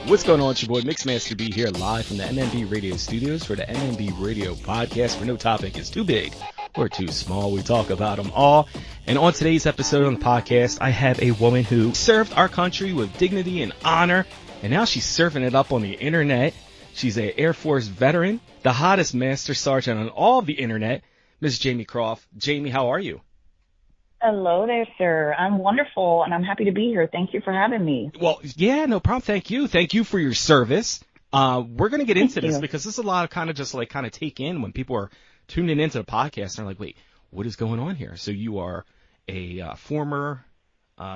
What's going on? It's your boy Mixmaster B here, live from the MMB Radio Studios for the MMB Radio Podcast, where no topic is too big or too small. We talk about them all. And on today's episode on the podcast, I have a woman who served our country with dignity and honor, and now she's serving it up on the internet. She's an Air Force veteran, the hottest master sergeant on all of the internet, Miss Jamie Croft. Jamie, how are you? Hello there, sir. I'm wonderful, and I'm happy to be here. Thank you for having me. Well, yeah, no problem. Thank you. Thank you for your service. We're going to get into this because this is a lot of kind of take in when people are tuning into the podcast and they're like, wait, what is going on here? So you are a former,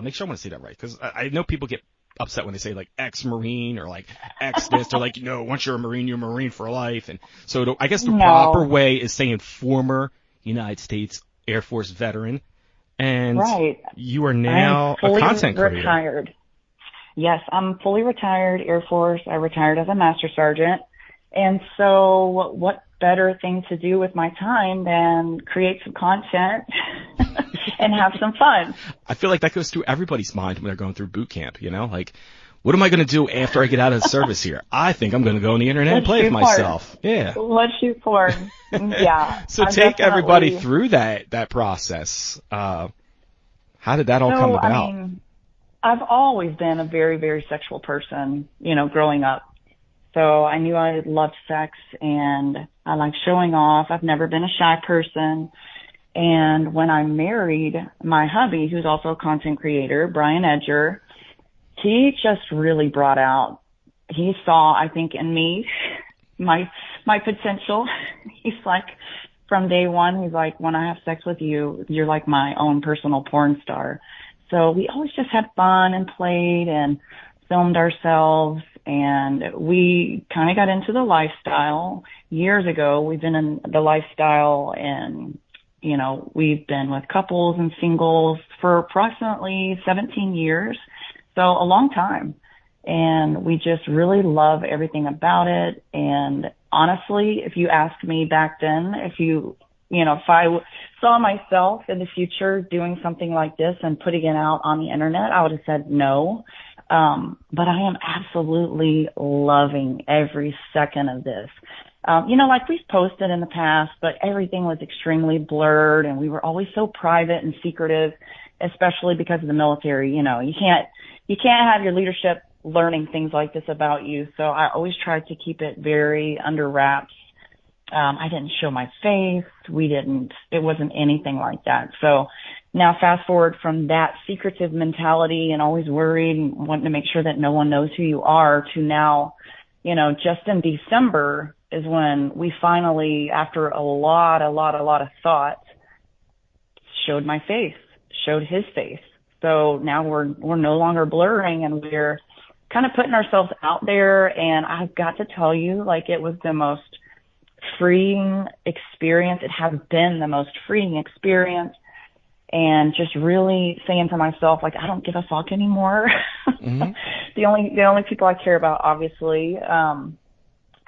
make sure I want to say that right, because I know people get upset when they say like ex-Marine or like ex this. They're like, no, once you're a Marine for life. And so I guess the proper way is saying former United States Air Force veteran. And you are now a content creator. Retired. Yes, I'm fully retired Air Force. I retired as a master sergeant. And so what better thing to do with my time than create some content and have some fun? I feel like that goes through everybody's mind when they're going through boot camp, you know? Like, what am I going to do after I get out of the service here? I think I'm going to go on the internet and play with myself. Yeah. Let's shoot porn. Yeah. So take everybody through that process. How did that all come about? I mean, I've always been a very, very sexual person, you know, growing up. So I knew I loved sex and I like showing off. I've never been a shy person. And when I married my hubby, who's also a content creator, Brian Edger, he just really brought out, he saw, I think, in me, my potential. He's like, from day one, he's like, when I have sex with you, you're like my own personal porn star. So we always just had fun and played and filmed ourselves, and we kind of got into the lifestyle. Years ago, we've been in the lifestyle, and, you know, we've been with couples and singles for approximately 17 years. So a long time. And we just really love everything about it. And honestly, if you asked me back then, if I saw myself in the future doing something like this and putting it out on the internet, I would have said no. But I am absolutely loving every second of this. Like we've posted in the past, but everything was extremely blurred and we were always so private and secretive, especially because of the military. You know, you can't have your leadership learning things like this about you. So I always tried to keep it very under wraps. I didn't show my face. It wasn't anything like that. So now fast forward from that secretive mentality and always worried and wanting to make sure that no one knows who you are to now, you know, just in December is when we finally, after a lot of thought, showed his face. So now we're no longer blurring and we're kind of putting ourselves out there. And I've got to tell you, like, it was the most freeing experience. It has been the most freeing experience. And just really saying to myself, like, I don't give a fuck anymore. Mm-hmm. The only people I care about, obviously, are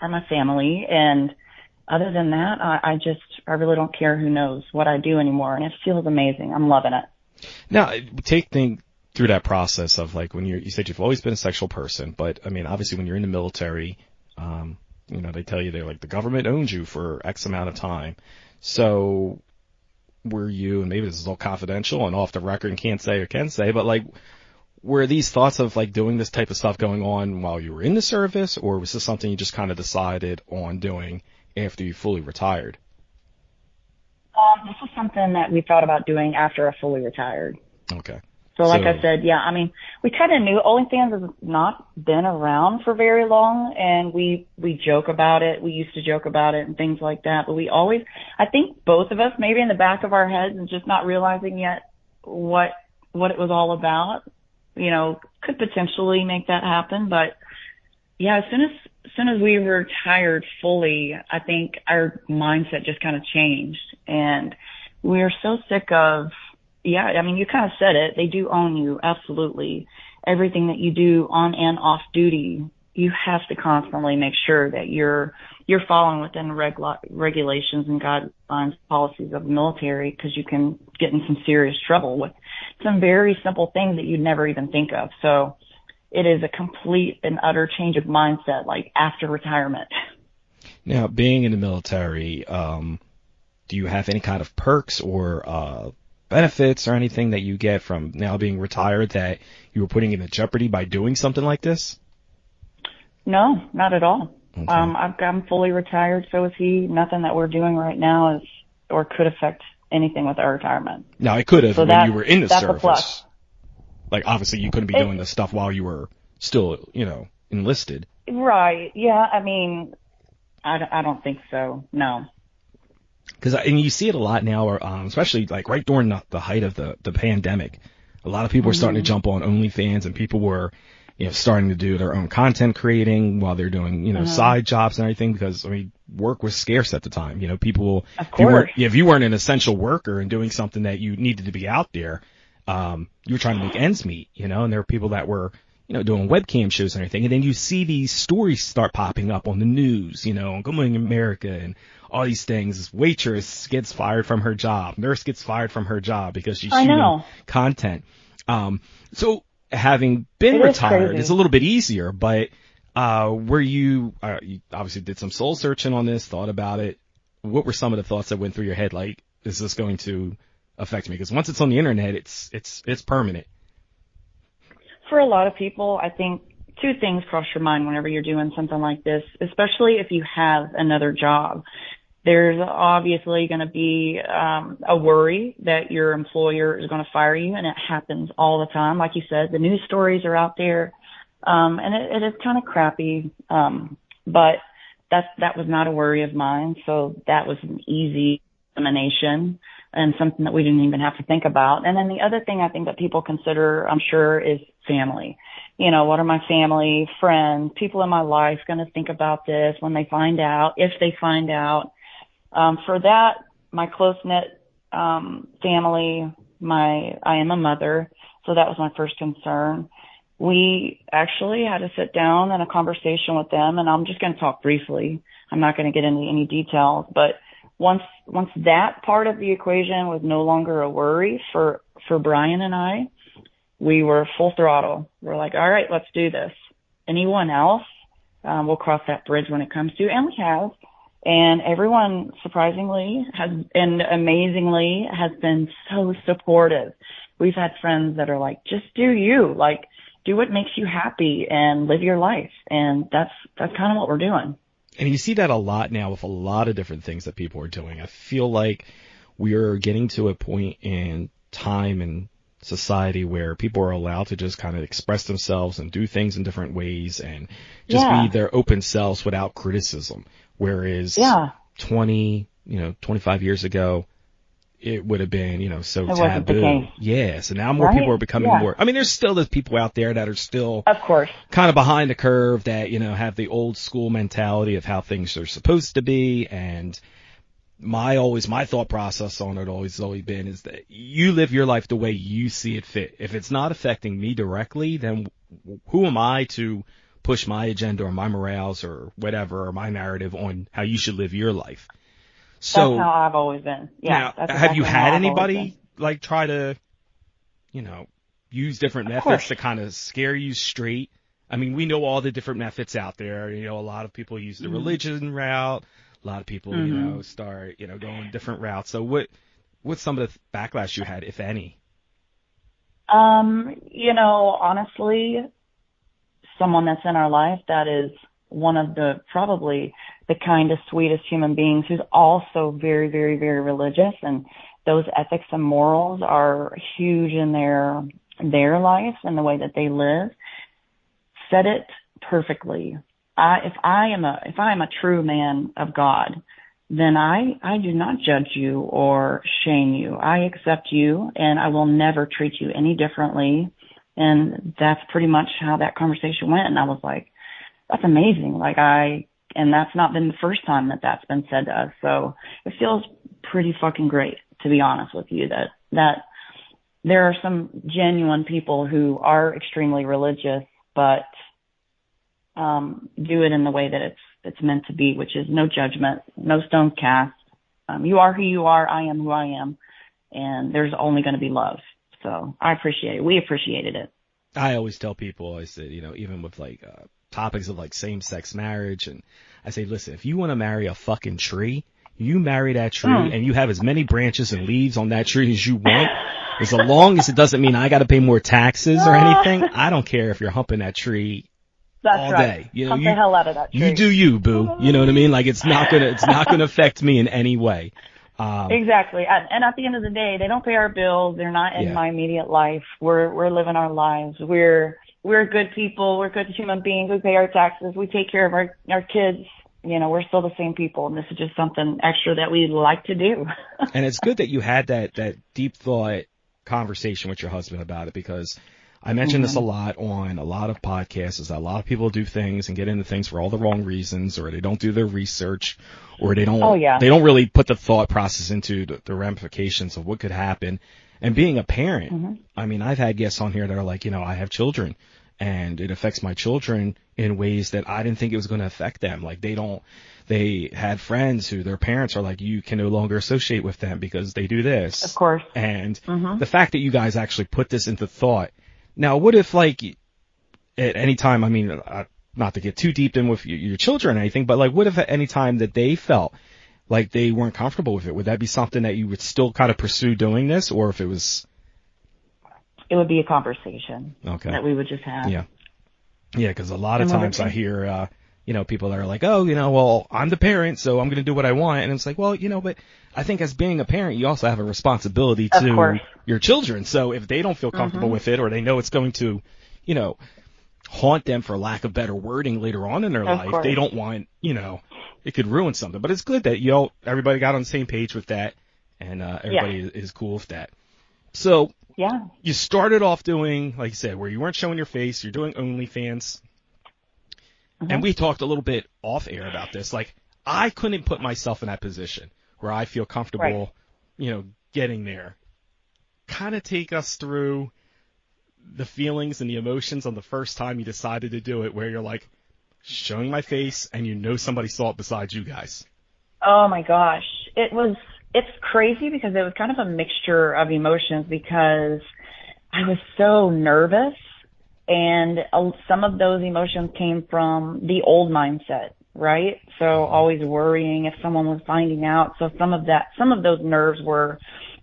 my family. And other than that, I really don't care who knows what I do anymore. And it feels amazing. I'm loving it. Now, take through that process of like when you said you've always been a sexual person, but I mean, obviously when you're in the military, they tell you they're like the government owns you for X amount of time. So were you, and maybe this is all confidential and off the record and can't say or can say, but like, were these thoughts of like doing this type of stuff going on while you were in the service, or was this something you just kind of decided on doing after you fully retired? This was something that we thought about doing after I fully retired. Okay. So like I said, yeah, I mean, we kind of knew OnlyFans has not been around for very long, and we joke about it. We used to joke about it and things like that, but I think both of us, maybe in the back of our heads and just not realizing yet what it was all about, you know, could potentially make that happen. But yeah, as soon as we retired fully, I think our mindset just kind of changed, and we are so sick of, yeah, I mean, you kind of said it. They do own you. Absolutely. Everything that you do on and off duty, you have to constantly make sure that you're following within regulations and guidelines, policies of the military, because you can get in some serious trouble with some very simple things that you'd never even think of. So it is a complete and utter change of mindset, like after retirement. Now, being in the military, do you have any kind of perks or benefits or anything that you get from now being retired that you were putting into jeopardy by doing something like this? No, not at all. Okay. I'm fully retired, so is he. Nothing that we're doing right now is or could affect anything with our retirement. Now, it could have So when you were in the that's service. a plus. Like, obviously, you couldn't be doing this stuff while you were still, enlisted. Right. Yeah. I mean, I don't think so. No. And you see it a lot now, especially like right during the height of the pandemic. A lot of people are starting to jump on OnlyFans, and people were, starting to do their own content creating while they're doing, side jobs and everything, because, work was scarce at the time. People, of course. if you weren't an essential worker and doing something that you needed to be out there, you were trying to make ends meet, and there were people that were, doing webcam shows and everything. And then you see these stories start popping up on the news, on Good Morning America and all these things. Waitress gets fired from her job. Nurse gets fired from her job because she's shooting content. So having been retired, it's a little bit easier, but, were you obviously did some soul searching on this, thought about it. What were some of the thoughts that went through your head? Like, is this going to affect me? Because once it's on the internet, it's permanent. For a lot of people, I think two things cross your mind whenever you're doing something like this, especially if you have another job. There's obviously going to be a worry that your employer is going to fire you, and it happens all the time. Like you said, the news stories are out there, and it is kind of crappy, but that was not a worry of mine, so that was an easy elimination and something that we didn't even have to think about. And then the other thing I think that people consider, I'm sure, is family. What are my family, friends, people in my life going to think about this when they find out, if they find out? For that, my close-knit family, I am a mother, so that was my first concern. We actually had to sit down in a conversation with them, and I'm just going to talk briefly. I'm not going to get into any details, but once that part of the equation was no longer a worry for Brian and I, we were full throttle. We're like, all right, let's do this. Anyone else, we'll cross that bridge when it comes to, and we have. And everyone surprisingly and amazingly has been so supportive. We've had friends that are like, just do you, like, do what makes you happy and live your life. And that's kind of what we're doing. And you see that a lot now with a lot of different things that people are doing. I feel like we're getting to a point in time and society where people are allowed to just kind of express themselves and do things in different ways and just be their open selves without criticism. Whereas 25 years ago, it would have been, so taboo. Yeah. So now more people are becoming more, there's still those people out there that are still, of course, kind of behind the curve that, have the old school mentality of how things are supposed to be. And my thought process on it always been is that you live your life the way you see it fit. If it's not affecting me directly, then who am I to push my agenda or my morals or whatever, or my narrative on how you should live your life? So that's how I've always been. Yeah. Now, have you had anybody like try to, use different methods to kind of scare you straight? We know all the different methods out there. A lot of people use the religion route. A lot of people, start, going different routes. So what's some of the backlash you had, if any? Honestly, someone that's in our life that is one of probably the kindest, sweetest human beings, who's also very, very, very religious, and those ethics and morals are huge in their life and the way that they live, said it perfectly. If I am a true man of God, then I do not judge you or shame you. I accept you, and I will never treat you any differently. And that's pretty much how that conversation went. And I was like, that's amazing. And that's not been the first time that that's been said to us. So it feels pretty fucking great, to be honest with you, that there are some genuine people who are extremely religious, but do it in the way that it's meant to be, which is no judgment, no stones cast. You are who you are. I am who I am. And there's only going to be love. So I appreciate it. We appreciated it. I always tell people, I said, even with like topics of like same-sex marriage, and I say, listen, if you want to marry a fucking tree, you marry that tree and you have as many branches and leaves on that tree as you want. As long as it doesn't mean I got to pay more taxes or anything, I don't care if you're humping that tree all day. Hump the hell out of that tree. You do you, boo. You know what I mean? Like it's not gonna affect me in any way. Exactly. And at the end of the day, they don't pay our bills. They're not in my immediate life. We're living our lives. We're good people. We're good human beings. We pay our taxes. We take care of our kids. We're still the same people, and this is just something extra that we like to do. And it's good that you had that deep thought conversation with your husband about it, because I mention this a lot on a lot of podcasts, is that a lot of people do things and get into things for all the wrong reasons, or they don't do their research, or they don't they don't really put the thought process into the ramifications of what could happen. And being a parent, I mean, I've had guests on here that are like, I have children, and it affects my children in ways that I didn't think it was going to affect them. Like they had friends who their parents are like, you can no longer associate with them because they do this. Of course. And the fact that you guys actually put this into thought. Now, what if like at any time, I mean, not to get too deep in with your children or anything, but like what if at any time that they felt like they weren't comfortable with it, would that be something that you would still kind of pursue doing this, or if it was... It would be a conversation that we would just have. Yeah. Yeah, because a lot of times I hear, people that are like, oh, well, I'm the parent, so I'm going to do what I want. And it's like, well, but I think as being a parent, you also have a responsibility to your children. So if they don't feel comfortable with it, or they know it's going to, haunt them, for lack of better wording, later on in their life, they don't want, it could ruin something. But it's good that, everybody got on the same page with that, and everybody is cool with that. So... Yeah. You started off doing, like you said, where you weren't showing your face. You're doing OnlyFans. And we talked a little bit off air about this. Like, I couldn't put myself in that position where I feel comfortable, getting there. Kind of take us through the feelings and the emotions on the first time you decided to do it, where you're like, showing my face and somebody saw it besides you guys. Oh my gosh. It's crazy because it was kind of a mixture of emotions, because I was so nervous, and some of those emotions came from the old mindset, right? So always worrying if someone was finding out. So some of those nerves were,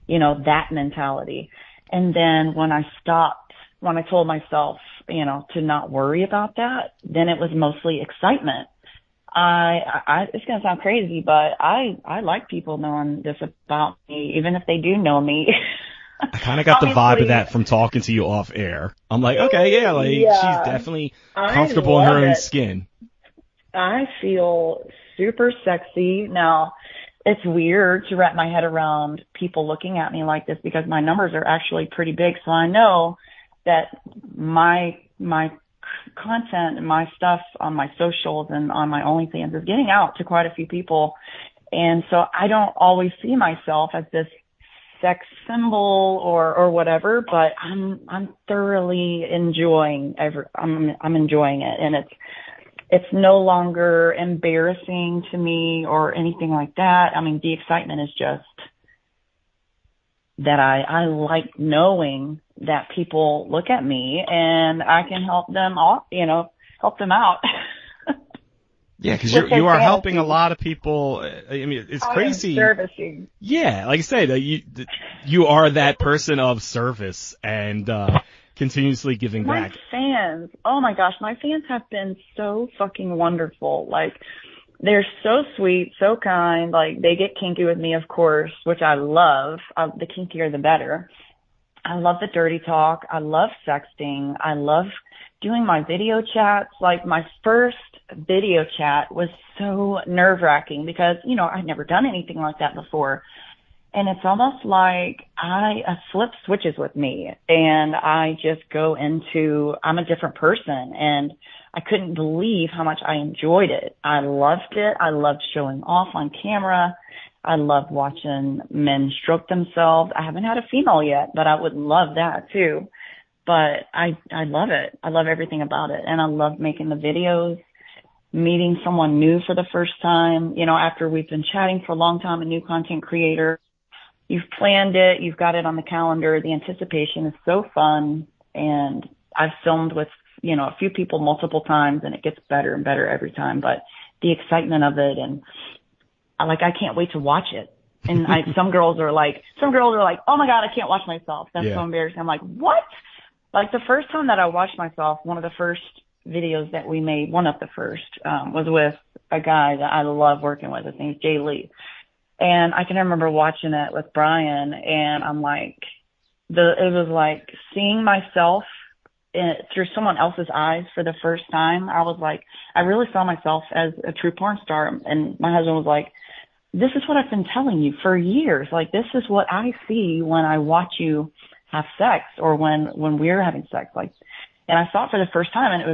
that mentality. And then when I told myself, to not worry about that, then it was mostly excitement. It's going to sound crazy, but I like people knowing this about me, even if they do know me. I kind of got the vibe of that from talking to you off air. I'm like, okay, she's definitely comfortable in her own skin. I feel super sexy. Now, it's weird to wrap my head around people looking at me like this, because my numbers are actually pretty big. So I know that my content and my stuff on my socials and on my OnlyFans is getting out to quite a few people. And so I don't always see myself as this sex symbol or whatever, but I'm thoroughly enjoying I'm enjoying it. And it's no longer embarrassing to me or anything like that. I mean, the excitement is just that I like knowing that people look at me and I can help them out. Yeah, because you are helping a lot of people. I mean, it's crazy. Servicing. Yeah, like I said, you are that person of service and continuously giving back. My fans, oh my gosh, my fans have been so fucking wonderful. Like, they're so sweet, so kind. Like, they get kinky with me, of course, which I love. The kinkier, the better. I love the dirty talk. I love sexting. I love doing my video chats. Like, my first video chat was so nerve-wracking because, I'd never done anything like that before. And it's almost like a flip switches with me, and I just go into, I'm a different person, and I couldn't believe how much I enjoyed it. I loved it. I loved showing off on camera. I love watching men stroke themselves. I haven't had a female yet, but I would love that too. But I love it. I love everything about it. And I love making the videos, meeting someone new for the first time. After we've been chatting for a long time, a new content creator, you've planned it, you've got it on the calendar. The anticipation is so fun. And I've filmed with, a few people multiple times, and it gets better and better every time. But the excitement of it, and I can't wait to watch it. And some girls are like, oh my God, I can't watch myself. That's so embarrassing. I'm like, what? Like the first time that I watched myself, one of the first videos that we made, one of the first, was with a guy that I love working with. His name's Jay Lee. And I can remember watching it with Brian, and I'm like, it was like seeing myself through someone else's eyes for the first time. I was like, I really saw myself as a true porn star. And my husband was like, this is what I've been telling you for years. Like, this is what I see when I watch you have sex, or when we're having sex. Like, and I saw it for the first time, and it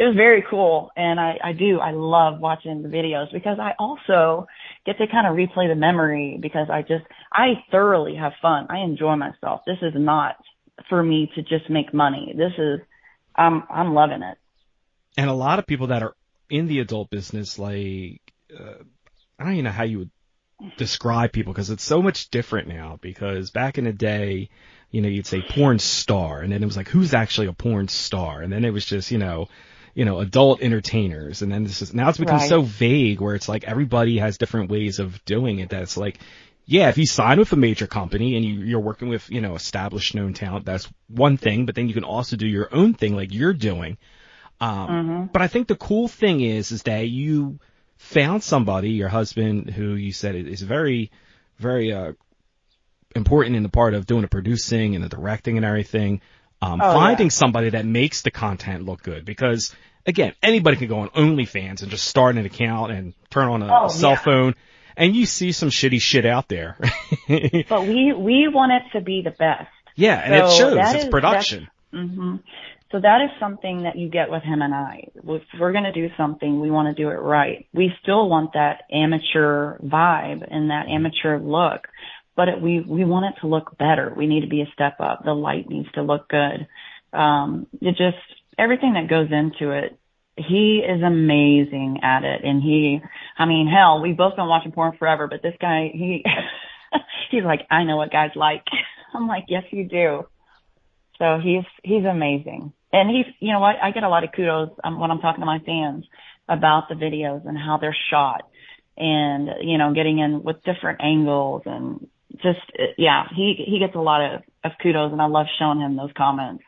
was very cool. And I love watching the videos, because I also get to kind of replay the memory, because I thoroughly have fun. I enjoy myself. This is not for me to just make money. I'm loving it. And a lot of people that are in the adult business, like, I don't even know how you would describe people, because it's so much different now. Because back in the day, you'd say porn star, and then it was like, who's actually a porn star? And then it was just, adult entertainers. And then now it's become so vague, where it's like everybody has different ways of doing it. That's like, yeah, if you sign with a major company and you're working with, established known talent, that's one thing. But then you can also do your own thing like you're doing. But I think the cool thing is that you found somebody, your husband, who you said is very, very important in the part of doing the producing and the directing and everything. Finding somebody that makes the content look good, because again, anybody can go on OnlyFans and just start an account and turn on a cell phone, and you see some shitty shit out there. But we want it to be the best. Yeah, and it shows. It's production. So that is something that you get with him and I. If we're going to do something, we want to do it right. We still want that amateur vibe and that amateur look, but we want it to look better. We need to be a step up. The light needs to look good. Everything that goes into it. He is amazing at it. And hell, we've both been watching porn forever, but this guy, he's like, I know what guys like. I'm like, yes, you do. So he's amazing. And you know what? I get a lot of kudos when I'm talking to my fans about the videos and how they're shot, and, getting in with different angles, and just, he gets a lot of kudos, and I love showing him those comments.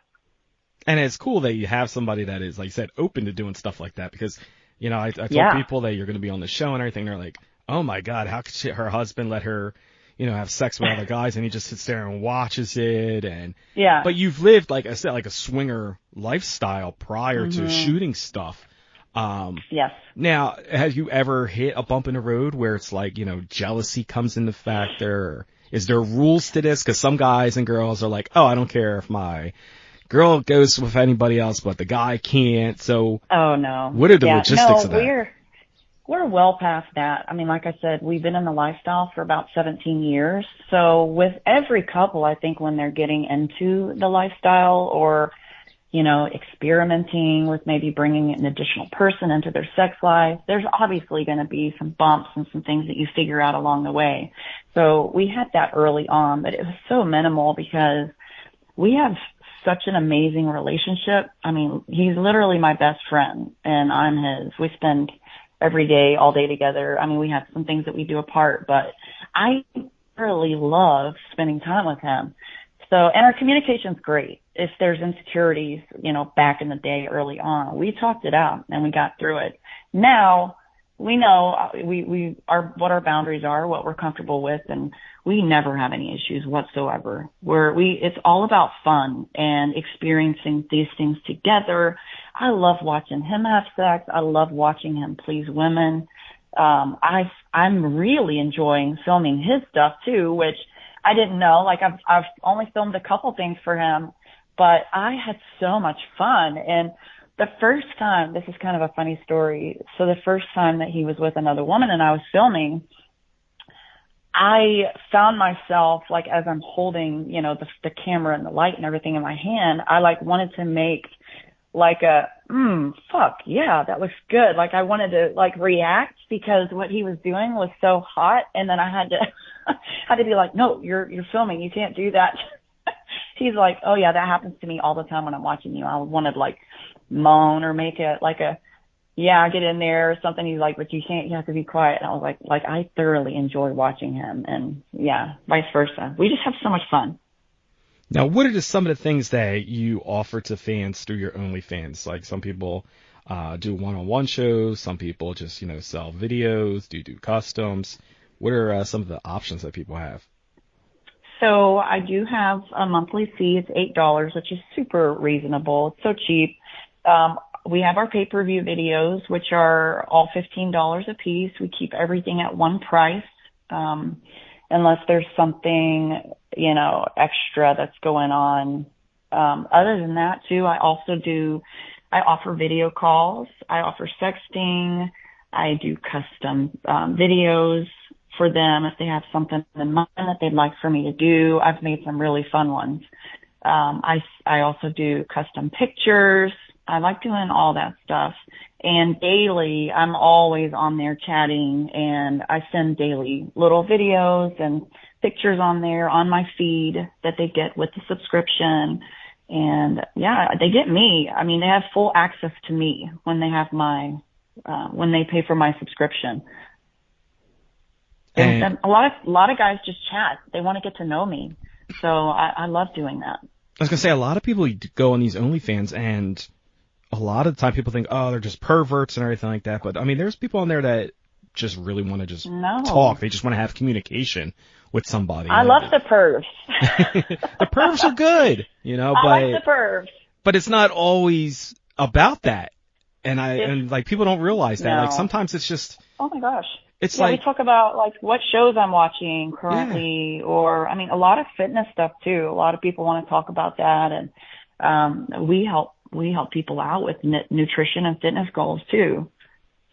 And it's cool that you have somebody that is, like you said, open to doing stuff like that, because, I told people that you're going to be on the show and everything. They're like, oh my God, how could her husband let her, have sex with other guys, and he just sits there and watches it. And but you've lived, like I said, like a swinger lifestyle prior to shooting stuff. Yes. Now, have you ever hit a bump in the road where it's like, jealousy comes into factor? Is there rules to this? Because some guys and girls are like, oh, I don't care if my girl goes with anybody else, but the guy can't. So, oh no. What are the logistics of that? We're well past that. I mean, like I said, we've been in the lifestyle for about 17 years. So with every couple, I think when they're getting into the lifestyle, or, experimenting with maybe bringing an additional person into their sex life, there's obviously going to be some bumps and some things that you figure out along the way. So we had that early on, but it was so minimal, because we have such an amazing relationship. I mean, he's literally my best friend, and I'm his. We spend every day, all day together. I mean, we have some things that we do apart, but I really love spending time with him. So, and our communication's great. If there's insecurities, back in the day early on, we talked it out and we got through it. Now we know we are what our boundaries are, what we're comfortable with, and we never have any issues whatsoever. It's all about fun and experiencing these things together. I love watching him have sex. I love watching him please women. I'm really enjoying filming his stuff too, which I didn't know. Like, I've only filmed a couple things for him, but I had so much fun. And the first time, this is kind of a funny story. So the first time that he was with another woman and I was filming, I found myself, like, as I'm holding, the camera and the light and everything in my hand, I wanted to make like a, fuck, yeah, that looks good. Like, I wanted to react, because what he was doing was so hot. And then I had to be like, no, you're filming. You can't do that. he's like, oh yeah, that happens to me all the time when I'm watching you. I want to like moan or make it like yeah, get in there or something. He's like, but you can't, you have to be quiet. And I was like I thoroughly enjoy watching him, and yeah, vice versa. We just have so much fun. Now, what are just some of the things that you offer to fans through your OnlyFans? Like some people do one-on-one shows, some people just, sell videos, do customs. What are some of the options that people have? So I do have a monthly fee. It's $8, which is super reasonable. It's so cheap. We have our pay-per-view videos, which are all $15 a piece. We keep everything at one price, unless there's something, extra that's going on. Other than that, too, I offer video calls. I offer sexting. I do custom videos for them if they have something in mind that they'd like for me to do. I've made some really fun ones. I also do custom pictures. I like doing all that stuff. And daily, I'm always on there chatting, and I send daily little videos and pictures on there on my feed that they get with the subscription. And yeah, they get me. I mean, they have full access to me when they have when they pay for my subscription. And a lot of guys just chat. They want to get to know me. So I love doing that. I was going to say, a lot of people go on these OnlyFans, and a lot of the time people think, oh, they're just perverts and everything like that. But, I mean, there's people on there that just really want to just talk. They just want to have communication with somebody. I love the pervs. The pervs are good, I like the pervs. But it's not always about that. And people don't realize that. No. Like, sometimes it's just... Oh, my gosh. It's we talk about like what shows I'm watching currently, or I mean, a lot of fitness stuff too. A lot of people want to talk about that, and we help people out with nutrition and fitness goals too.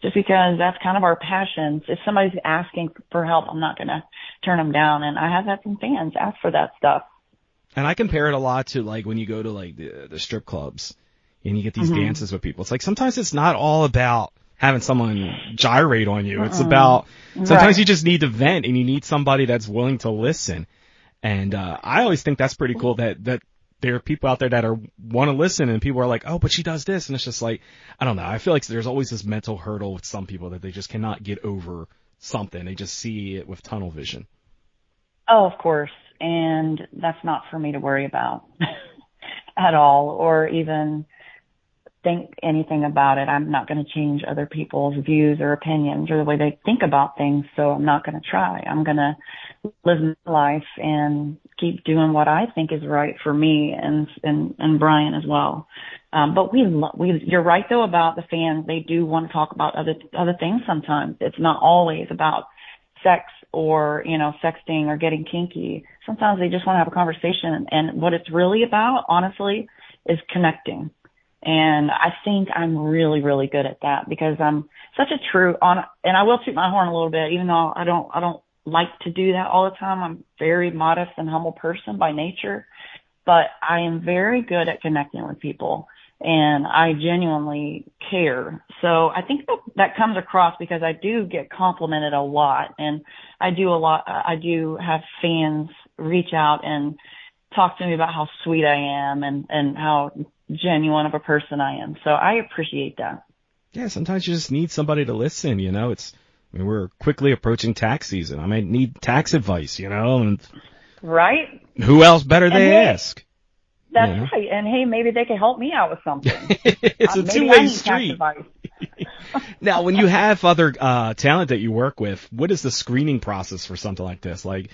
Just because that's kind of our passion. If somebody's asking for help, I'm not going to turn them down. And I have had some fans ask for that stuff. And I compare it a lot to like when you go to like the strip clubs and you get these dances with people. It's like sometimes it's not all about having someone gyrate on you. It's about sometimes you just need to vent, and you need somebody that's willing to listen. And I always think that's pretty cool that there are people out there that want to listen, and people are like, oh, but she does this, and it's just like, I don't know. I feel like there's always this mental hurdle with some people that they just cannot get over something. They just see it with tunnel vision. Oh, of course, and that's not for me to worry about at all, or even think anything about it. I'm not going to change other people's views or opinions or the way they think about things, so I'm not going to try. I'm going to live my life and keep doing what I think is right for me and Brian as well. But you're right though about the fans. They do want to talk about other things sometimes. It's not always about sex or, sexting or getting kinky. Sometimes they just want to have a conversation, and what it's really about, honestly, is connecting. And I think I'm really, really good at that because I'm such a and I will toot my horn a little bit, even though I don't like to do that all the time. I'm a very modest and humble person by nature, but I am very good at connecting with people, and I genuinely care. So I think that comes across because I do get complimented a lot, and I do have fans reach out and talk to me about how sweet I am and how genuine of a person I am. So I appreciate that. Yeah, sometimes you just need somebody to listen, we're quickly approaching tax season. I might need tax advice, and right? Who else better they ask? That's right. And hey, maybe they can help me out with something. It's a two-way street. Now, when you have other talent that you work with, what is the screening process for something like this? Like,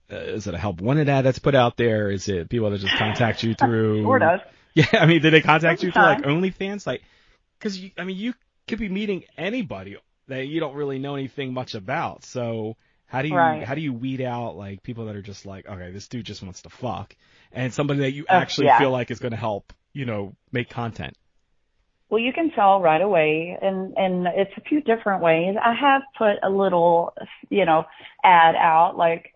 is it a help wanted ad that's put out there? Is it people that just contact you through? Sure does. Yeah, I mean, did they contact you through like OnlyFans? Like, because you could be meeting anybody that you don't really know anything much about. So how do you weed out like people that are just like, okay, this dude just wants to fuck, and somebody that you actually feel like is going to help, make content? Well, you can tell right away, and it's a few different ways. I have put a little, ad out like,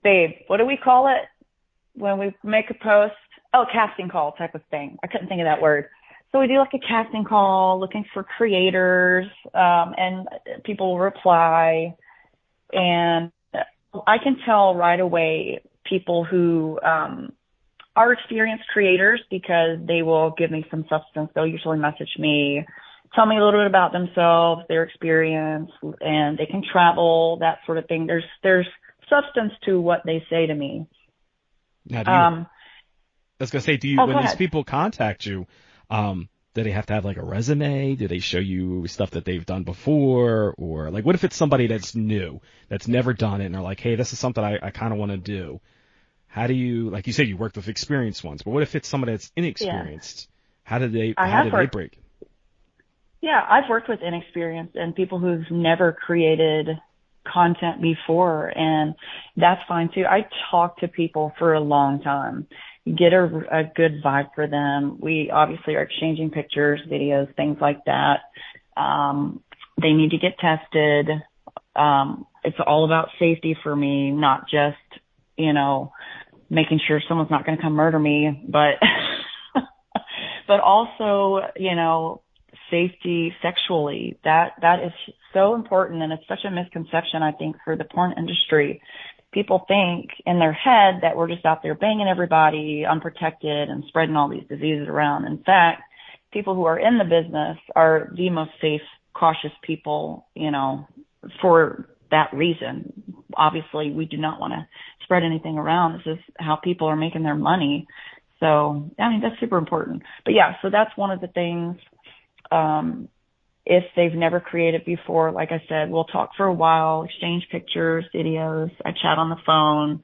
babe, what do we call it when we make a post? Oh, casting call type of thing. I couldn't think of that word. So we do like a casting call looking for creators, and people will reply. And I can tell right away people who are experienced creators because they will give me some substance. They'll usually message me, tell me a little bit about themselves, their experience, and they can travel, that sort of thing. There's substance to what they say to me. Now, I was going to say, when these people contact you, do they have to have like a resume? Do they show you stuff that they've done before? Or like, what if it's somebody that's new, that's never done it, and they're like, hey, this is something I kind of want to do. How do you, like you said, you worked with experienced ones, but what if it's somebody that's inexperienced? Yeah. How did they break? Yeah, I've worked with inexperienced and people who've never created content before, and that's fine too. I talk to people for a long time, get a good vibe for them. We obviously are exchanging pictures, videos, things like that. They need to get tested. It's all about safety for me, not just, making sure someone's not going to come murder me, but also, safety sexually. That is so important, and it's such a misconception, I think, for the porn industry. People think in their head that we're just out there banging everybody unprotected and spreading all these diseases around. In fact, people who are in the business are the most safe, cautious people, for that reason. Obviously, we do not want to spread anything around. This is how people are making their money. So, that's super important. But yeah, so that's one of the things. If they've never created before, like I said, we'll talk for a while, exchange pictures, videos. I chat on the phone.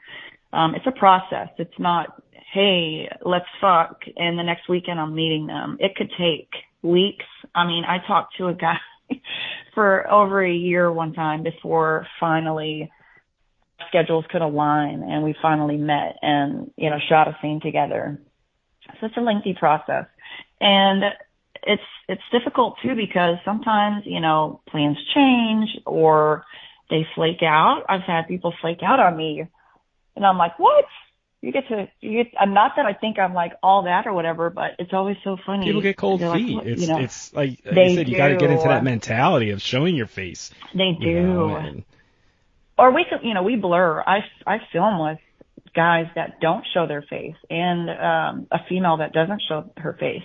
It's a process. It's not, hey, let's fuck, and the next weekend I'm meeting them. It could take weeks. I talked to a guy for over a year one time before finally schedules could align, and we finally met and, shot a scene together. So it's a lengthy process. And it's difficult too, because sometimes, plans change or they flake out. I've had people flake out on me, and I'm like, what? Not that I think I'm like all that or whatever, but it's always so funny. People get cold feet. Like, it's like you said, you got to get into that mentality of showing your face. They do. Or we blur. I film with guys that don't show their face and a female that doesn't show her face.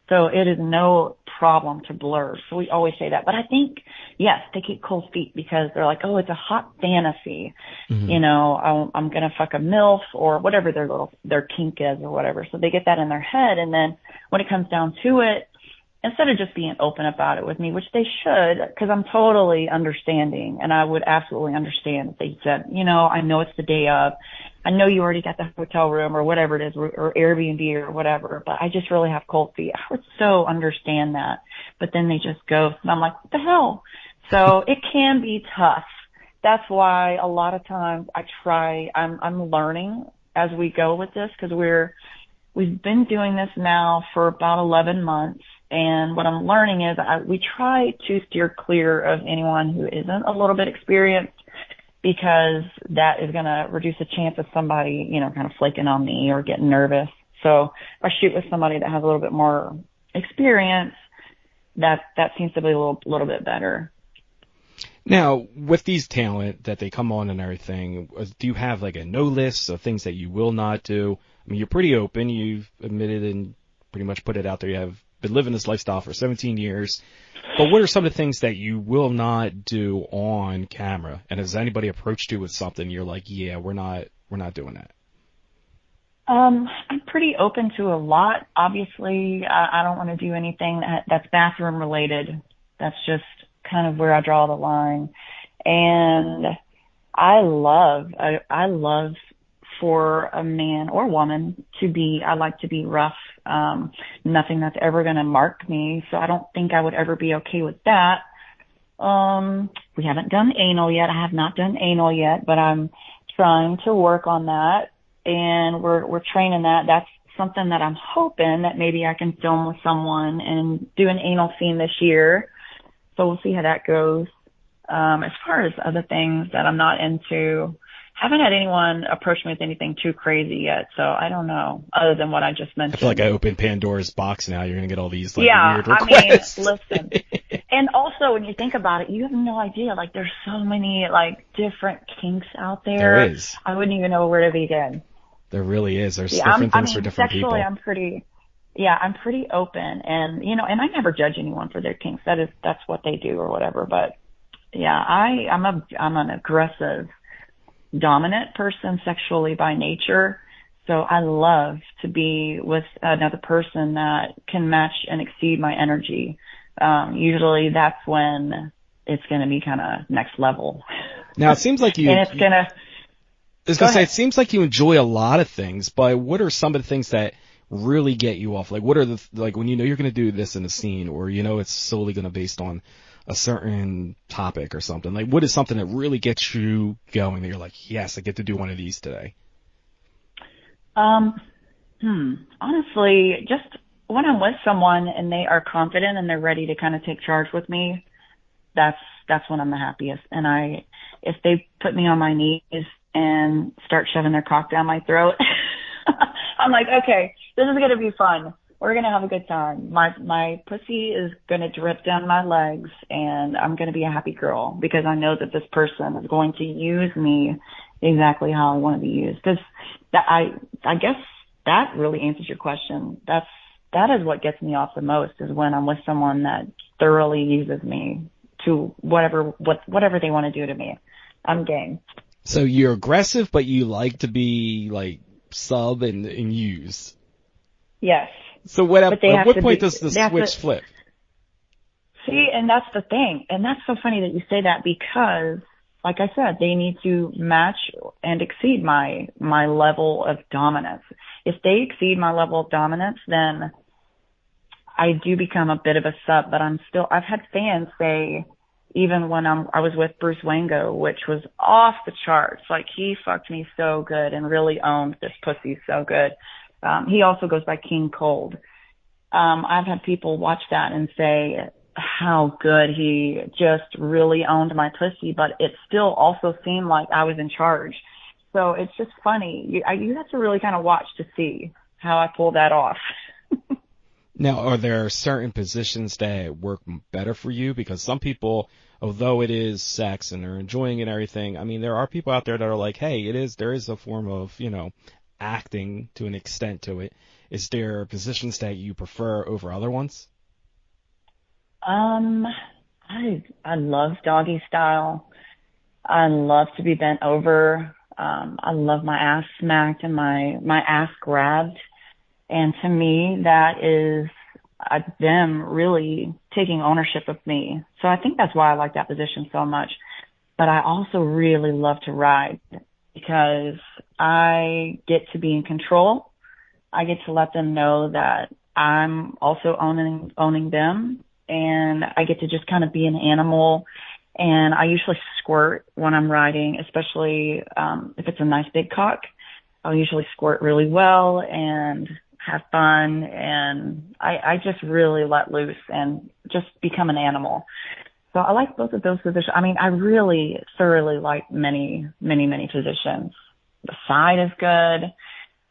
So it is no problem to blur. So we always say that. But I think, yes, they get cold feet because they're like, oh, it's a hot fantasy. Mm-hmm. I'm going to fuck a MILF or whatever their kink is or whatever. So they get that in their head. And then when it comes down to it, instead of just being open about it with me, which they should, because I'm totally understanding, and I would absolutely understand if they said, I know it's the day of, I know you already got the hotel room or whatever it is, or Airbnb or whatever, but I just really have cold feet. I would so understand that. But then they just ghost, and I'm like, what the hell? So it can be tough. That's why a lot of times I'm learning as we go with this, because we've been doing this now for about 11 months. And what I'm learning is we try to steer clear of anyone who isn't a little bit experienced, because that is going to reduce the chance of somebody, kind of flaking on me or getting nervous. So if I shoot with somebody that has a little bit more experience, that seems to be a little bit better. Now, with these talent that they come on and everything, do you have like a no list of things that you will not do? You're pretty open. You've admitted and pretty much put it out there. You have been living this lifestyle for 17 years. But what are some of the things that you will not do on camera? And has anybody approached you with something you're like, yeah, we're not doing that? I'm pretty open to a lot. Obviously, I don't want to do anything that's bathroom related. That's just kind of where I draw the line. And I love for a man or woman I like to be rough. Nothing that's ever going to mark me. So I don't think I would ever be okay with that. We haven't done anal yet. I have not done anal yet, but I'm trying to work on that, and we're training that. That's something that I'm hoping that maybe I can film with someone and do an anal scene this year. So we'll see how that goes. As far as other things that I'm not into, haven't had anyone approach me with anything too crazy yet, so I don't know, other than what I just mentioned. I feel like I opened Pandora's box now. You're going to get all these weird requests. Listen. And also, also, when you think about it, you have no idea. Like, there's so many, like, different kinks out there. There is. I wouldn't even know where to begin. There really is. There's Yeah, different things for different sexually, people. I'm pretty open, and, you know, and I never judge anyone for their kinks. That's what they do or whatever. But yeah, I'm an aggressive, dominant person sexually by nature. So I love to be with another person that can match and exceed my energy. Usually that's when it's going to be kind of next level. Now, it seems like you... and it's going to... I was going to say, it seems like you enjoy a lot of things, but what are some of the things that really get you off? Like, what are like when you know you're going to do this in a scene, or you know it's solely going to be based on a certain topic or something? Like, what is something that really gets you going that you're like, yes, I get to do one of these today? Honestly, just when I'm with someone and they are confident and they're ready to kind of take charge with me, that's when I'm the happiest. And if they put me on my knees and start shoving their cock down my throat, I'm like, okay, this is going to be fun. We're going to have a good time. My pussy is going to drip down my legs, and I'm going to be a happy girl because I know that this person is going to use me exactly how I want to be used. Because I guess that really answers your question. That is what gets me off the most, is when I'm with someone that thoroughly uses me to whatever they want to do to me. I'm game. So you're aggressive, but you like to be like sub and used. Yes. So at what point does the switch flip? See, and that's the thing. And that's so funny that you say that, because, like I said, they need to match and exceed my level of dominance. If they exceed my level of dominance, then I do become a bit of a sub, but I've had fans say, even when I was with Bruce Wango, which was off the charts, like, he fucked me so good and really owned this pussy so good. He also goes by King Cold. I've had people watch that and say how good he just really owned my pussy, but it still also seemed like I was in charge. So it's just funny. You have to really kind of watch to see how I pull that off. Now, are there certain positions that work better for you? Because some people, although it is sex and they're enjoying it and everything, I mean, there are people out there that are like, hey, there is a form of, acting to an extent to it. Is there positions that you prefer over other ones? I love doggy style. I love to be bent over. I love my ass smacked and my ass grabbed. And to me, that is them really taking ownership of me. So I think that's why I like that position so much. But I also really love to ride, because I get to be in control. I get to let them know that I'm also owning them, and I get to just kind of be an animal. And I usually squirt when I'm riding, especially if it's a nice big cock. I'll usually squirt really well and have fun, and I just really let loose and just become an animal. So I like both of those positions. I mean, I really thoroughly like many, many, many positions. The side is good.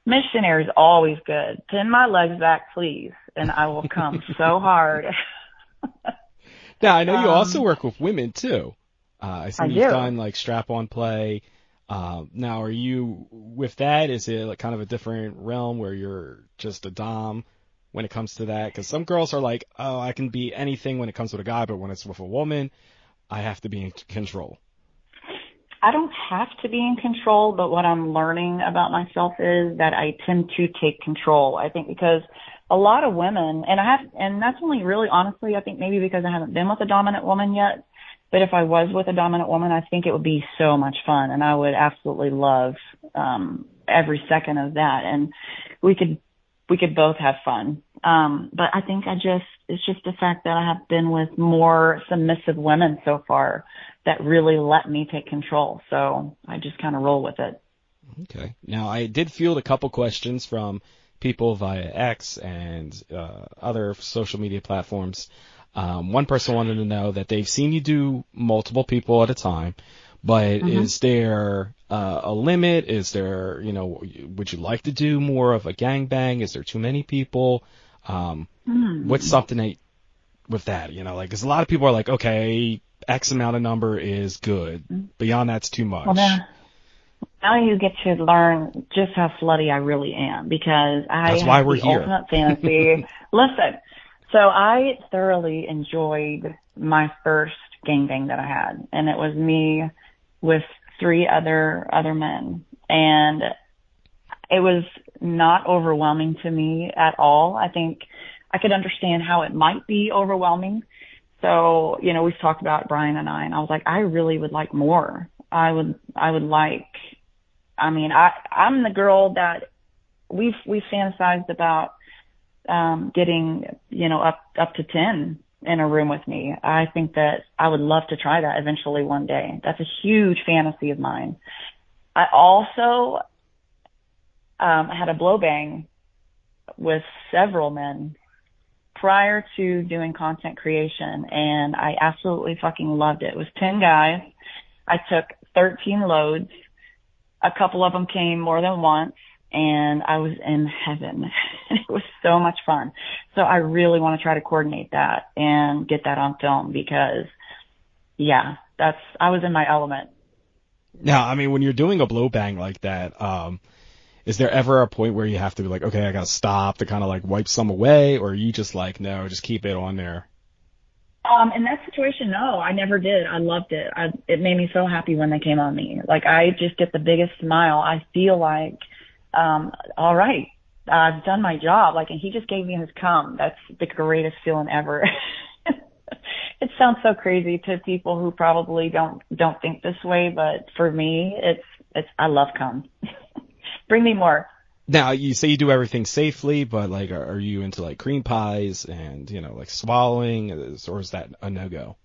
Missionary is always good. Pin my legs back, please, and I will come so hard. Now, I know you also work with women, too. I see you've do. done, like, strap-on play. Now, are you with that? Is it like kind of a different realm where you're just a dom when it comes to that? Because some girls are like, oh, I can be anything when it comes with a guy, but when it's with a woman, I have to be in control. I don't have to be in control, but what I'm learning about myself is that I tend to take control. I think because a lot of women, and that's only really honestly, I think maybe because I haven't been with a dominant woman yet. But if I was with a dominant woman, I think it would be so much fun, and I would absolutely love every second of that, and we could both have fun. But I think it's just the fact that I have been with more submissive women so far that really let me take control. So I just kind of roll with it. Okay. Now, I did field a couple questions from people via X and other social media platforms. One person wanted to know that they've seen you do multiple people at a time, but is there a limit? Is there, would you like to do more of a gangbang? Is there too many people? What's something that with that? You know, like, 'cause a lot of people are like, okay, X amount of number is good. Beyond that's too much. Well, now you get to learn just how slutty I really am, because That's why we're the here. ultimate fantasy. Listen, so I thoroughly enjoyed my first gangbang that I had, and it was me with 3 other men, and it was not overwhelming to me at all. I think I could understand how it might be overwhelming. So, you know, we've talked about Brian and I was like, I really would like more. I would like, I mean, I'm the girl that we've fantasized about, getting, you know, up to 10 in a room with me. I think that I would love to try that eventually one day. That's a huge fantasy of mine. I also, had a blow bang with several men prior to doing content creation, and I absolutely fucking loved it. It was 10 guys. I took 13 loads. A couple of them came more than once, and I was in heaven. It was so much fun. So I really want to try to coordinate that and get that on film, because, yeah, I was in my element. Now, I mean, when you're doing a blow bang like that, is there ever a point where you have to be like, okay, I gotta stop to kind of like wipe some away, or are you just like, no, just keep it on there? In that situation, no, I never did. I loved it. It made me so happy when they came on me. Like, I just get the biggest smile. I feel like, all right, I've done my job. Like, and he just gave me his cum. That's the greatest feeling ever. It sounds so crazy to people who probably don't think this way, but for me, I love cum. Bring me more. Now, you say you do everything safely, but like, are you into like cream pies and, you know, like swallowing, or is that a no-go?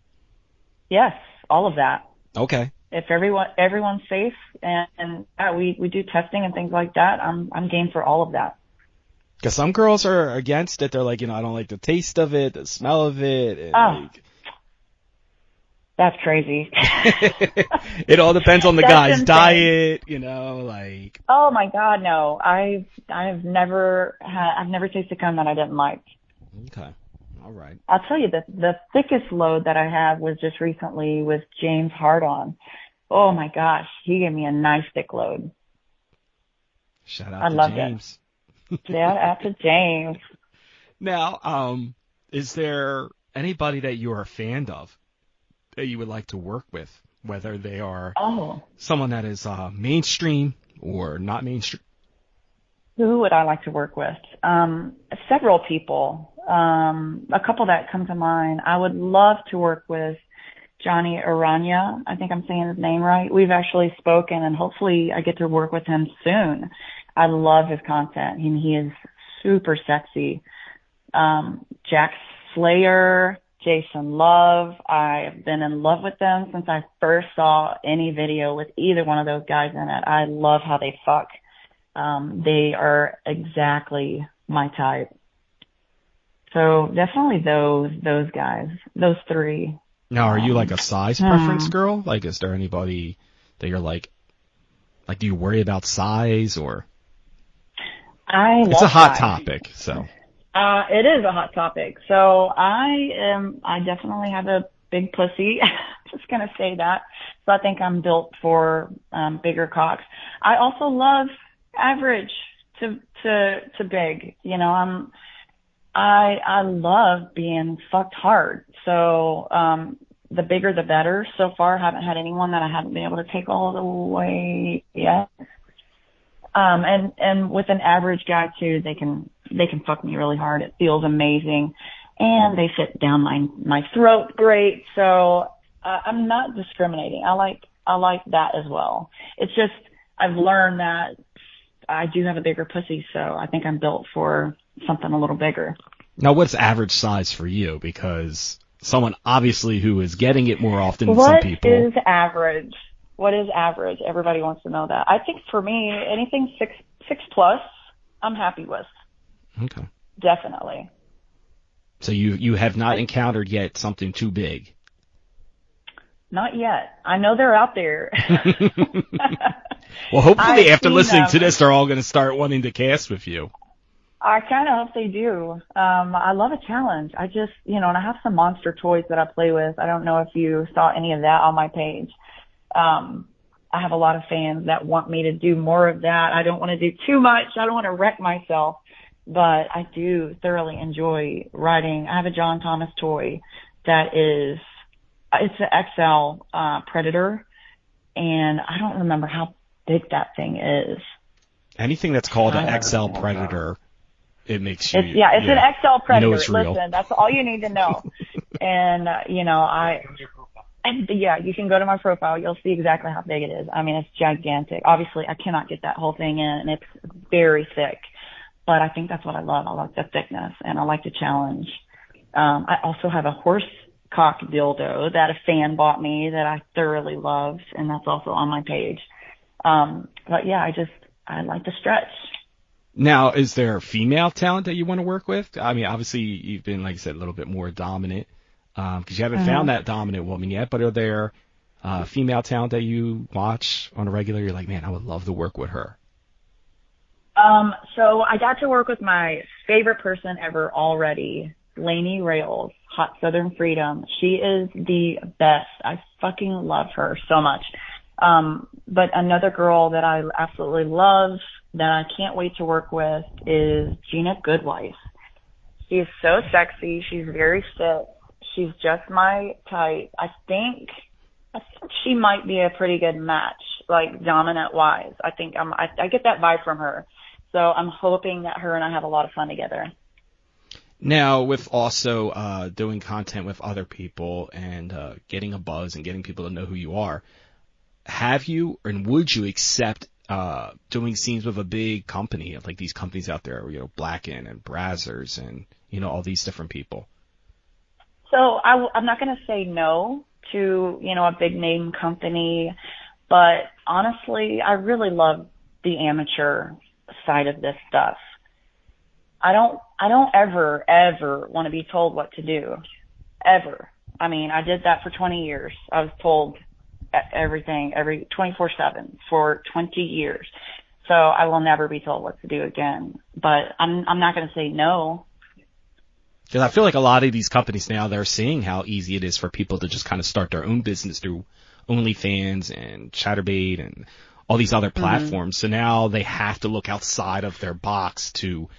Yes, all of that. Okay. If everyone's safe and we do testing and things like that, I'm game for all of that. Because some girls are against it. They're like, you know, I don't like the taste of it, the smell of it. And like... That's crazy. It all depends on the guy's insane diet, you know, like. Oh my God, no! I've never tasted cum that I didn't like. Okay, all right. I'll tell you, the thickest load that I had was just recently with James Hardon. Oh my gosh, he gave me a nice thick load. Shout out to James. Shout out to James. Now, is there anybody that you are a fan of that you would like to work with, whether they are someone that is mainstream or not mainstream? Who would I like to work with? Several people. A couple that come to mind. I would love to work with Johnny Aranya. I think I'm saying his name right. We've actually spoken, and hopefully I get to work with him soon. I love his content, and he is super sexy. Jack Slayer, Jason Love. I've been in love with them since I first saw any video with either one of those guys in it. I love how they fuck. They are exactly my type. So definitely those guys, those 3. Now, are you like a size preference girl? Like, is there anybody that you're like, do you worry about size, or? It's a hot topic, so. It is a hot topic. So I definitely have a big pussy. Just gonna say that. So I think I'm built for, bigger cocks. I also love average to big. You know, I love being fucked hard. So, the bigger the better. So far, I haven't had anyone that I haven't been able to take all the way yet. And with an average guy too, they can fuck me really hard. It feels amazing. And they fit down my throat great. So, I'm not discriminating. I like that as well. It's just, I've learned that I do have a bigger pussy, so I think I'm built for something a little bigger. Now, what's average size for you? Because someone obviously who is getting it more often than some people. What is average? What is average? Everybody wants to know that. I think for me, anything 6 plus, I'm happy with. Okay. Definitely. So you have not encountered yet something too big? Not yet. I know they're out there. Well, hopefully after listening to this, they're all going to start wanting to cast with you. I kind of hope they do. I love a challenge. I just, and I have some monster toys that I play with. I don't know if you saw any of that on my page. I have a lot of fans that want me to do more of that. I don't want to do too much. I don't want to wreck myself, but I do thoroughly enjoy riding. I have a John Thomas toy that is, it's an XL Predator, and I don't remember how big that thing is. Anything that's called an XL Predator, it makes you. It's an XL Predator. It's real. Listen, that's all you need to know. And, you can go to my profile. You'll see exactly how big it is. I mean, it's gigantic. Obviously, I cannot get that whole thing in, and it's very thick. But I think that's what I love. I like the thickness, and I like the challenge. I also have a horse cock dildo that a fan bought me that I thoroughly loved, and that's also on my page. But yeah, I like to stretch. Now, is there female talent that you want to work with? I mean, obviously you've been, like I said, a little bit more dominant, because you haven't found that dominant woman yet, but are there, female talent that you watch on a regular? You're like, man, I would love to work with her. So I got to work with my favorite person ever already, Lainey Rails, Hot Southern Freedom. She is the best. I fucking love her so much. But another girl that I absolutely love that I can't wait to work with is Gina Goodwife. She is so sexy. She's very fit. She's just my type. I think she might be a pretty good match, like dominant wise. I get that vibe from her. So I'm hoping that her and I have a lot of fun together. Now, with also doing content with other people and getting a buzz and getting people to know who you are, have you and would you accept doing scenes with a big company, like these companies out there, Blacken and Brazzers and, all these different people? So I'm not going to say no to, a big name company, but honestly, I really love the amateur side of this stuff. I don't ever want to be told what to do. Ever. I mean, I did that for 20 years. I was told everything, 24/7 for 20 years. So I will never be told what to do again. But I'm not going to say no. Because I feel like a lot of these companies now, they're seeing how easy it is for people to just kind of start their own business through OnlyFans and Chatterbait and all these other platforms. So now they have to look outside of their box to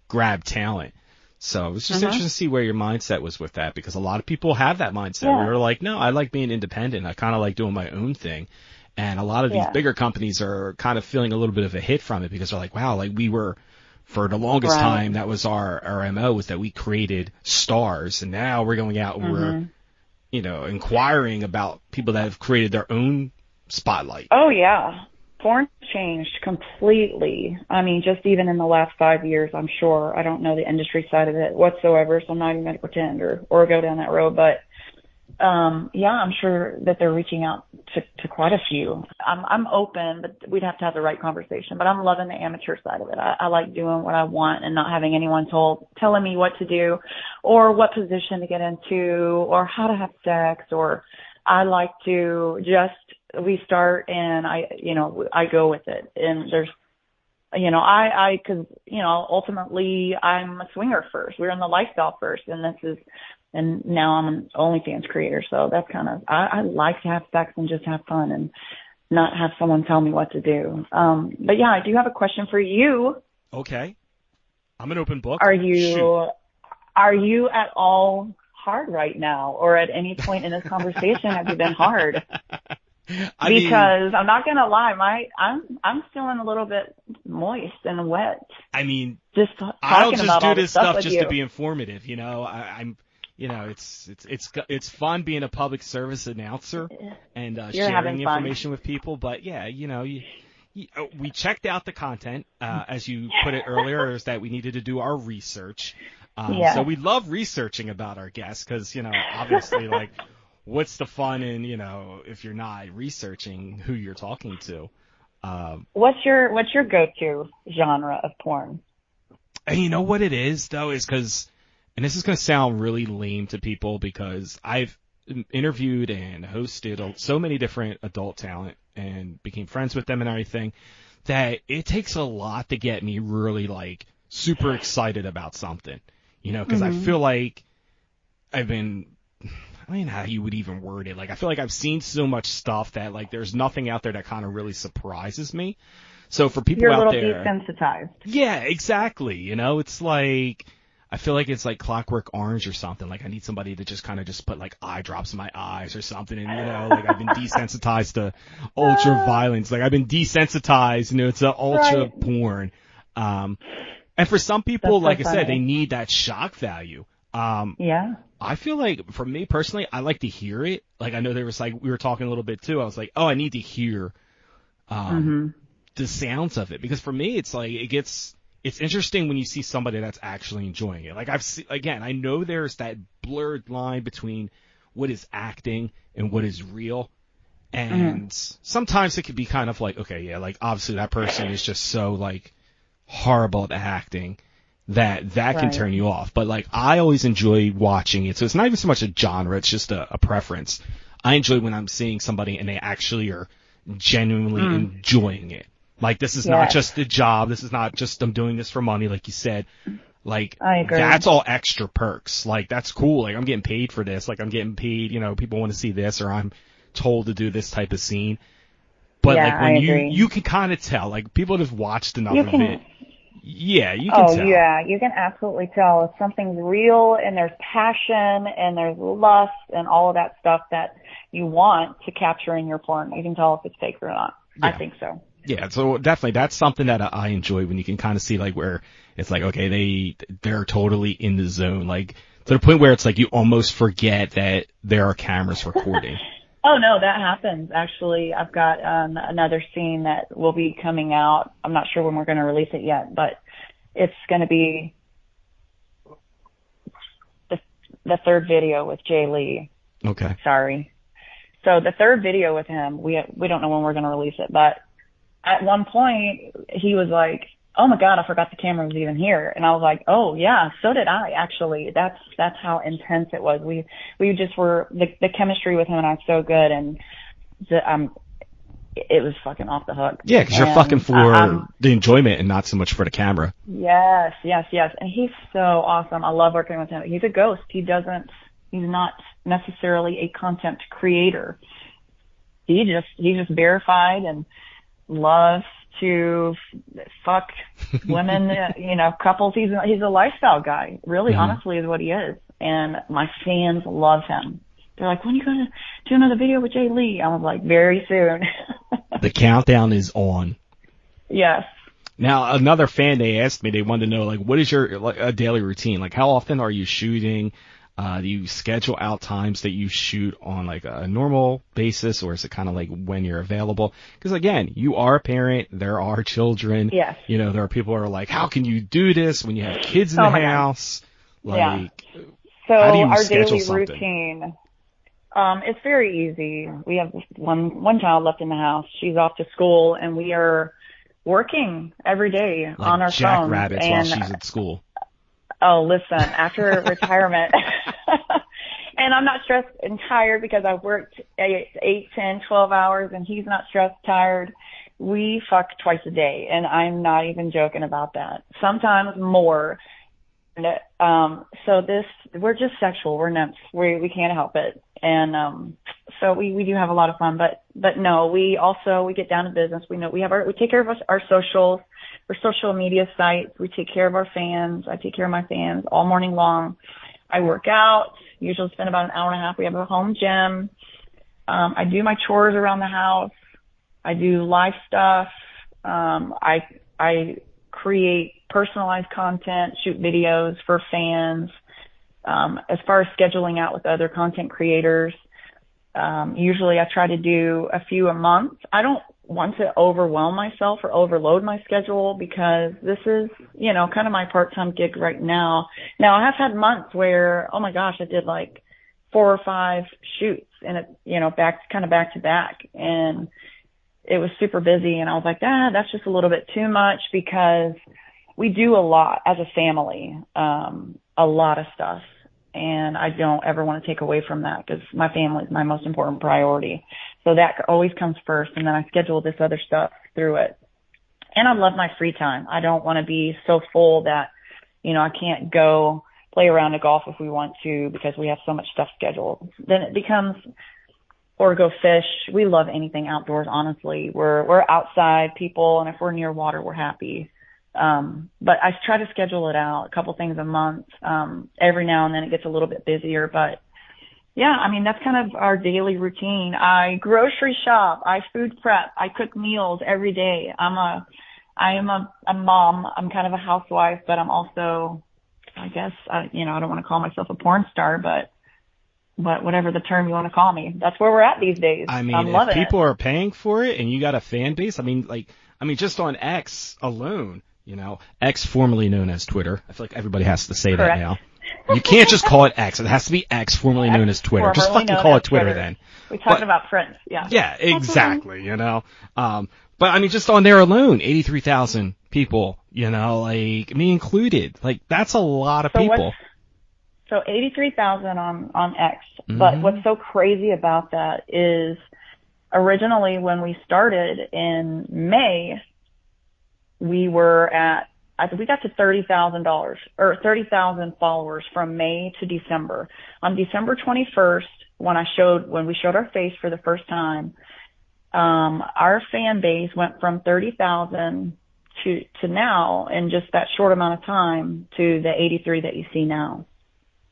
grab talent. So it's just interesting to see where your mindset was with that, because a lot of people have that mindset where they're like, no, I like being independent. I kind of like doing my own thing. And a lot of these bigger companies are kind of feeling a little bit of a hit from it, because they're like, wow, like we were, for the longest time, that was our MO, was that we created stars. And now we're going out and we're, inquiring about people that have created their own spotlight. Oh, yeah. Porn's changed completely. I mean, just even in the last 5 years, I'm sure. I don't know the industry side of it whatsoever, so I'm not even going to pretend or go down that road. But, I'm sure that they're reaching out to quite a few. I'm open, but we'd have to have the right conversation. But I'm loving the amateur side of it. I like doing what I want and not having anyone telling me what to do or what position to get into or how to have sex, or I like to we start and I go with it. And there's, cause, ultimately I'm a swinger first. We're in the lifestyle first, and now I'm an OnlyFans creator. So that's I like to have sex and just have fun and not have someone tell me what to do. But yeah, I do have a question for you. Okay. I'm an open book. Are you at all hard right now, or at any point in this conversation have you been hard? Because I'm not gonna lie, I'm feeling a little bit moist and wet. I mean, just I don't just do this stuff just to be informative, I'm it's fun being a public service announcer and sharing information with people. But yeah, we checked out the content, as you put it earlier, is that we needed to do our research. So we love researching about our guests because, obviously, like, what's the fun in, if you're not researching who you're talking to? What's your go-to genre of porn? And you know what it is, though, is because, and this is going to sound really lame to people, because I've interviewed and hosted so many different adult talent and became friends with them and everything, that it takes a lot to get me really, like, super excited about something, you know, because I feel like I mean, how you would even word it. Like, I feel like I've seen so much stuff that, like, there's nothing out there that kind of really surprises me. So for people out there. You're a little desensitized. Yeah, exactly. You know, it's like, I feel like it's like Clockwork Orange or something. Like, I need somebody to just kind of just put, like, eye drops in my eyes or something. And, you know, like, I've been desensitized to ultra violence. Like, I've been desensitized, you know, to ultra porn. And for some people, like I said, they need that shock value. Yeah. I feel like, for me personally, I like to hear it. Like, I know there was, like, we were talking a little bit too. I was like, oh, I need to hear, the sounds of it, because for me, it's like, it's interesting when you see somebody that's actually enjoying it. Like, I know there's that blurred line between what is acting and what is real. And sometimes it could be kind of like, okay, yeah, like, obviously that person is just so, like, horrible at acting that can turn you off. But, like, I always enjoy watching it. So it's not even so much a genre, it's just a preference. I enjoy when I'm seeing somebody and they actually are genuinely enjoying it. Like, this is not just a job. This is not just I'm doing this for money, like you said. Like, I agree. That's all extra perks. Like, that's cool. Like, I'm getting paid for this. Like, I'm getting paid, you know, people want to see this, or I'm told to do this type of scene. But, like, when you can kind of tell, like, people that have watched enough of it. Yeah, you can tell. Oh, yeah, you can absolutely tell if something's real and there's passion and there's lust and all of that stuff that you want to capture in your porn. You can tell if it's fake or not. Yeah. I think so. Yeah, so definitely that's something that I enjoy, when you can kind of see, like, where it's like, okay, they're totally in the zone, like, to the point where it's like you almost forget that there are cameras recording. Oh, no, that happens. Actually, I've got another scene that will be coming out. I'm not sure when we're going to release it yet, but it's going to be the third video with Jay Lee. Okay. Sorry. So the third video with him, we don't know when we're going to release it, but at one point he was like, oh my God, I forgot the camera was even here. And I was like, oh yeah, so did I actually. That's how intense it was. We just were, the chemistry with him and I was so good, and it was fucking off the hook. Yeah, because you're fucking for the enjoyment and not so much for the camera. Yes. And he's so awesome. I love working with him. He's a ghost. He's not necessarily a content creator. He's just verified and loves to fuck women, you know, couples. He's a lifestyle guy. Really, honestly, is what he is. And my fans love him. They're like, when are you going to do another video with Jay Lee? I was like, very soon. The countdown is on. Yes. Now, another fan, they asked me, they wanted to know, like, what is your a daily routine? Like, how often are you shooting? Do you schedule out times that you shoot on, like, a normal basis, or is it kind of like when you're available? Because, again, you are a parent. There are children. Yes. You know, there are people who are like, how can you do this when you have kids in the house? Like, so how do you our schedule daily something? routine, it's very easy. We have one child left in the house. She's off to school, and we are working every day like on our phones. Rabbits while she's at school. Oh, listen, after retirement, and I'm not stressed and tired because I've worked 8, 10, 12 hours, and he's not stressed, tired. We fuck twice a day, and I'm not even joking about that. Sometimes more. And, we're just sexual. We're nymphs. We can't help it. And, so we do have a lot of fun, but no, we get down to business. We take care of our socials, our social media sites. We take care of our fans. I take care of my fans all morning long. I work out, usually spend about an hour and a half. We have a home gym. I do my chores around the house. I do live stuff. I create personalized content, shoot videos for fans. As far as scheduling out with other content creators, usually I try to do a few a month. I don't want to overwhelm myself or overload my schedule, because this is, you know, kind of my part-time gig right now. Now, I have had months where, oh my gosh, I did like 4 or 5 shoots, and it, you know, back to back, and it was super busy, and I was like, that's just a little bit too much, because we do a lot as a family, a lot of stuff. And I don't ever want to take away from that, because my family is my most important priority. So that always comes first, and then I schedule this other stuff through it. And I love my free time. I don't want to be so full that, I can't go play around a golf if we want to because we have so much stuff scheduled. Then it becomes, or go fish. We love anything outdoors, honestly. We're outside people, and if we're near water, we're happy. But I try to schedule it out, a couple things a month. Every now and then it gets a little bit busier, but yeah, I mean, that's kind of our daily routine. I grocery shop, I food prep, I cook meals every day. I am a mom. I'm kind of a housewife, but I'm also, I guess, I don't want to call myself a porn star, but whatever the term you want to call me, that's where we're at these days. I mean, I'm if people are paying for it and you got a fan base, I mean, just on X alone, X formerly known as Twitter. I feel like everybody has to say Correct. that now. You can't just call it X. It has to be X, formerly known as Twitter. Just fucking call it Twitter then. We're talking about friends, yeah. Yeah, exactly, But I mean, just on there alone, 83,000 people, me included. Like, that's a lot of people. So 83,000 on X. Mm-hmm. But what's so crazy about that is originally when we started in May, we got to $30,000 or 30,000 followers from May to December. On December 21st, when we showed our face for the first time, our fan base went from 30,000 to now in just that short amount of time to the 83 that you see now.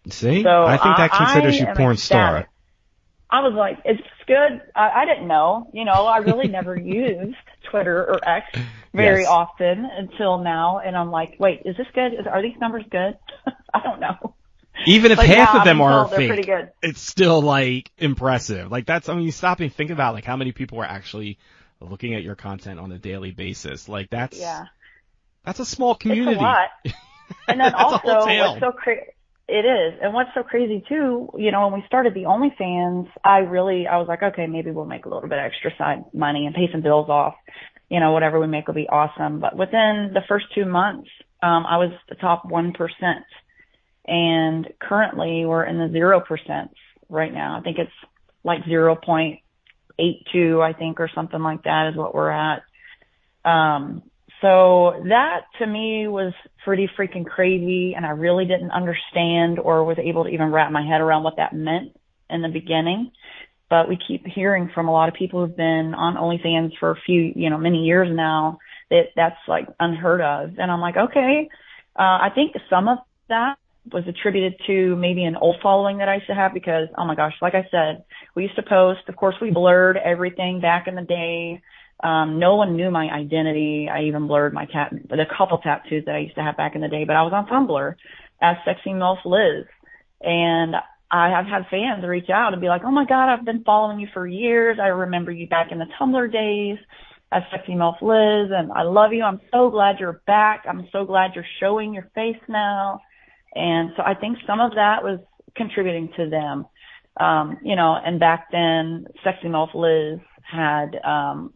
See? So I think that considers you porn star. I was like, it's good. I didn't know. I really never used Twitter or X very often until now. And I'm like, wait, is this good? Are these numbers good? I don't know. Even if half of them are fake, pretty good. It's still impressive. You stop and think about how many people are actually looking at your content on a daily basis. That's a small community. It's a lot. And then also what's so crazy. It is. And what's so crazy too, when we started the OnlyFans, I was like, okay, maybe we'll make a little bit extra side money and pay some bills off. Whatever we make will be awesome. But within the first 2 months, I was the top 1%. And currently we're in the 0% right now. I think it's like 0.82, I think, or something like that is what we're at. So that to me was pretty freaking crazy, and I really didn't understand or was able to even wrap my head around what that meant in the beginning. But we keep hearing from a lot of people who've been on OnlyFans for a few, many years now that's unheard of. And I'm like, okay, I think some of that was attributed to maybe an old following that I used to have because, oh my gosh, like I said, we used to post. Of course, we blurred everything back in the day. No one knew my identity. I even blurred the couple tattoos that I used to have back in the day, but I was on Tumblr as Sexy MILF Liz. And I have had fans reach out and be like, oh my God, I've been following you for years. I remember you back in the Tumblr days as Sexy MILF Liz, and I love you. I'm so glad you're back. I'm so glad you're showing your face now. And so I think some of that was contributing to them. And back then, Sexy MILF Liz had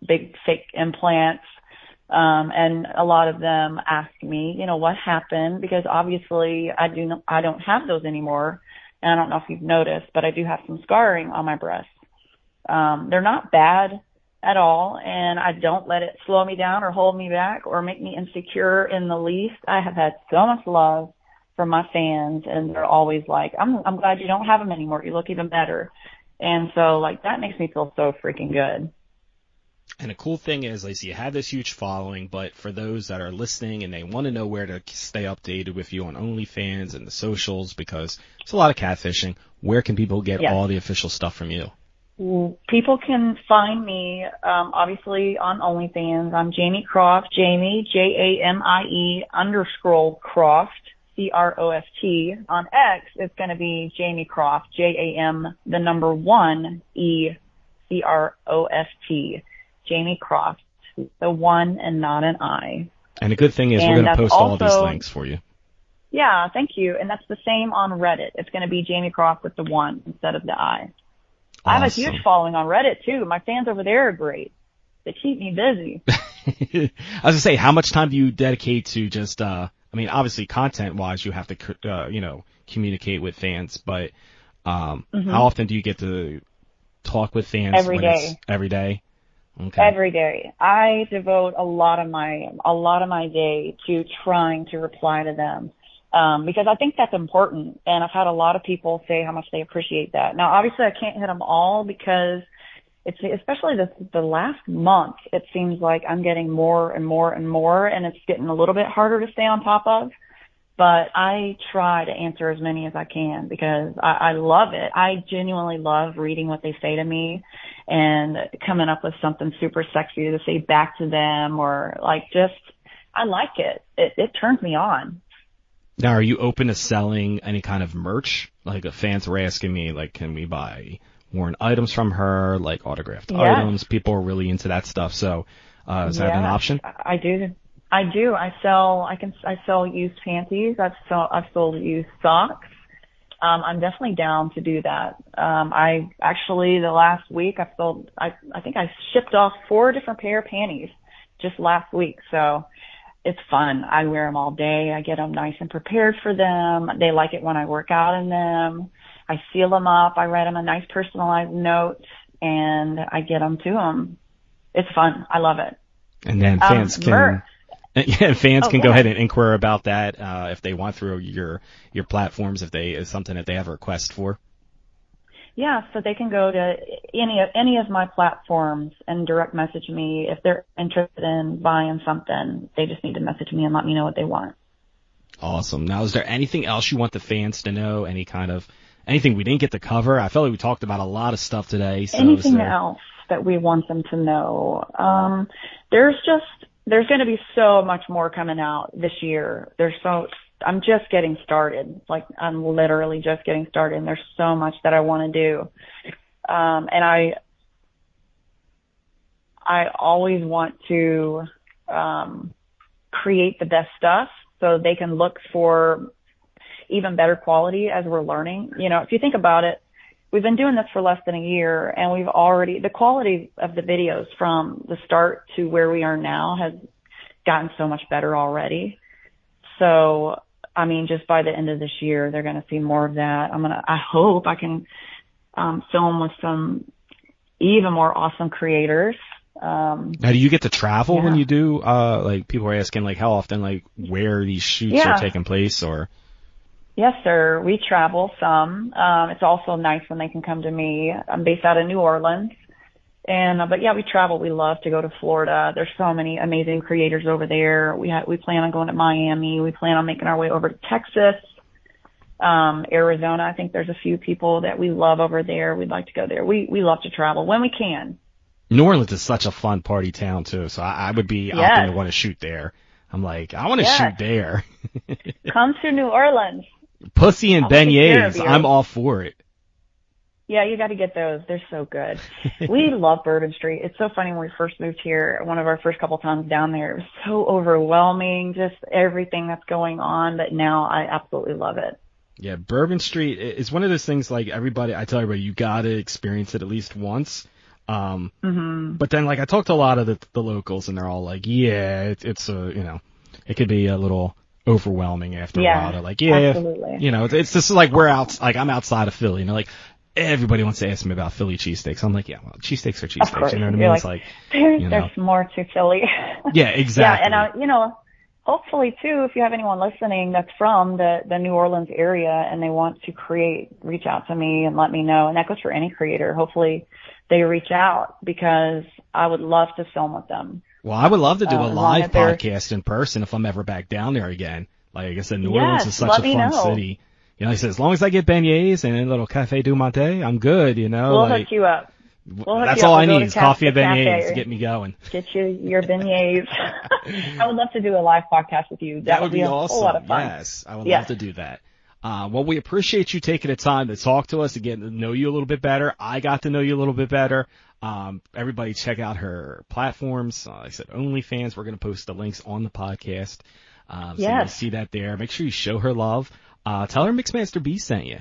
big fake implants, and a lot of them asked me, what happened, because obviously I don't have those anymore, and I don't know if you've noticed, but I do have some scarring on my breasts. They're not bad at all, and I don't let it slow me down or hold me back or make me insecure in the least. I have had so much love from my fans, and they're always like, I'm glad you don't have them anymore. You look even better. And so, that makes me feel so freaking good. And the cool thing is, you have this huge following, but for those that are listening and they want to know where to stay updated with you on OnlyFans and the socials, because it's a lot of catfishing, where can people get all the official stuff from you? People can find me, obviously, on OnlyFans. I'm Jamie Croft, Jamie, Jamie _ Croft. Croft. On X, it's going to be Jamie Croft, JAM, the number 1 ECROFT. Jamie Croft, the 1 and not an I. And the good thing is we're going to post all of these links for you. Yeah, thank you. And that's the same on Reddit. It's going to be Jamie Croft with the 1 instead of the I. Awesome. I have a huge following on Reddit, too. My fans over there are great. They keep me busy. I was going to say, how much time do you dedicate to just obviously content-wise, you have to, communicate with fans, but how often do you get to talk with fans? Every day. Every day? Okay. Every day. I devote a lot of my day to trying to reply to them. Because I think that's important. And I've had a lot of people say how much they appreciate that. Now, obviously I can't hit them all because it's, especially the last month, it seems like I'm getting more and more and more, and it's getting a little bit harder to stay on top of. But I try to answer as many as I can because I love it. I genuinely love reading what they say to me and coming up with something super sexy to say back to them, or like just, I like it. It turns me on. Now, are you open to selling any kind of merch? Like, the fans were asking me, like, can we buy worn items from her, like autographed items? People are really into that stuff. So, is that an option? I do. I sell used panties. I've sold used socks. I'm definitely down to do that. I actually, the last week I think I shipped off 4 different pair of panties just last week. So it's fun. I wear them all day. I get them nice and prepared for them. They like it when I work out in them. I seal them up. I write them a nice personalized note, and I get them to them. It's fun. I love it. And then fans can go ahead and inquire about that if they want through your platforms, if they is something that they have a request for. Yeah, so they can go to any of my platforms and direct message me if they're interested in buying something. They just need to message me and let me know what they want. Awesome. Now, is there anything else you want the fans to know? Anything we didn't get to cover? I felt like we talked about a lot of stuff today. So anything else that we want them to know? There's going to be so much more coming out this year. I'm just getting started. Like, I'm literally just getting started, and there's so much that I want to do. And I always want to create the best stuff so they can look for even better quality as we're learning. You know, if you think about it, we've been doing this for less than a year, and the quality of the videos from the start to where we are now has gotten so much better already. So, I mean, just by the end of this year, they're going to see more of that. I hope I can film with some even more awesome creators. Now, do you get to travel when you do, like, people are asking, like, how often, like, where these shoots are taking place, or? Yes, sir. We travel some. It's also nice when they can come to me. I'm based out of New Orleans. But yeah, we travel. We love to go to Florida. There's so many amazing creators over there. We plan on going to Miami. We plan on making our way over to Texas, Arizona. I think there's a few people that we love over there. We'd like to go there. We love to travel when we can. New Orleans is such a fun party town too. So I would be opting to want to shoot there. I'm like, I want to shoot there. Come to New Orleans. Pussy and beignets. I'm all for it. Yeah, you got to get those. They're so good. We love Bourbon Street. It's so funny, when we first moved here, one of our first couple times down there, it was so overwhelming, just everything that's going on. But now I absolutely love it. Yeah, Bourbon Street is one of those things, like, I tell everybody, you got to experience it at least once. But then, like, I talked to a lot of the locals, and they're all like, yeah, it's it could be a little overwhelming after a while. They're like, absolutely. It's just like I'm outside of Philly, like, everybody wants to ask me about Philly cheesesteaks. I'm like, yeah, well, cheesesteaks are cheesesteaks. You know what I mean? It's like, there's more to Philly. Yeah, exactly. Yeah, and hopefully too, if you have anyone listening that's from the New Orleans area and they want to reach out to me and let me know. And that goes for any creator. Hopefully they reach out, because I would love to film with them. Well, I would love to do a live podcast in person if I'm ever back down there again. Like I said, New Orleans is such a fun city. I said, as long as I get beignets and a little Café du Matin, I'm good, We'll hook you up. That's all I need is coffee and beignets to get me going. Get you your beignets. I would love to do a live podcast with you. That would be awesome. A whole lot of fun. Yes, I would love to do that. Well, we appreciate you taking the time to talk to us, to get to know you a little bit better. I got to know you a little bit better. Everybody check out her platforms. Like I said, OnlyFans. We're going to post the links on the podcast. So you'll see that there. Make sure you show her love. Tell her Mixmaster B sent you,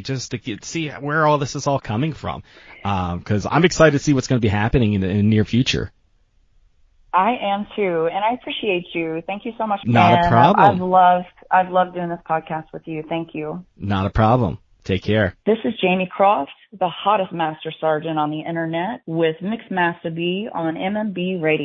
just to see where all this is all coming from. Cause I'm excited to see what's going to be happening in the near future. I am too. And I appreciate you. Thank you so much. Not a problem. I've loved doing this podcast with you. Thank you. Not a problem. Take care. This is Jamie Croft, the hottest master sergeant on the internet with Mixed Masta B on MMB Radio.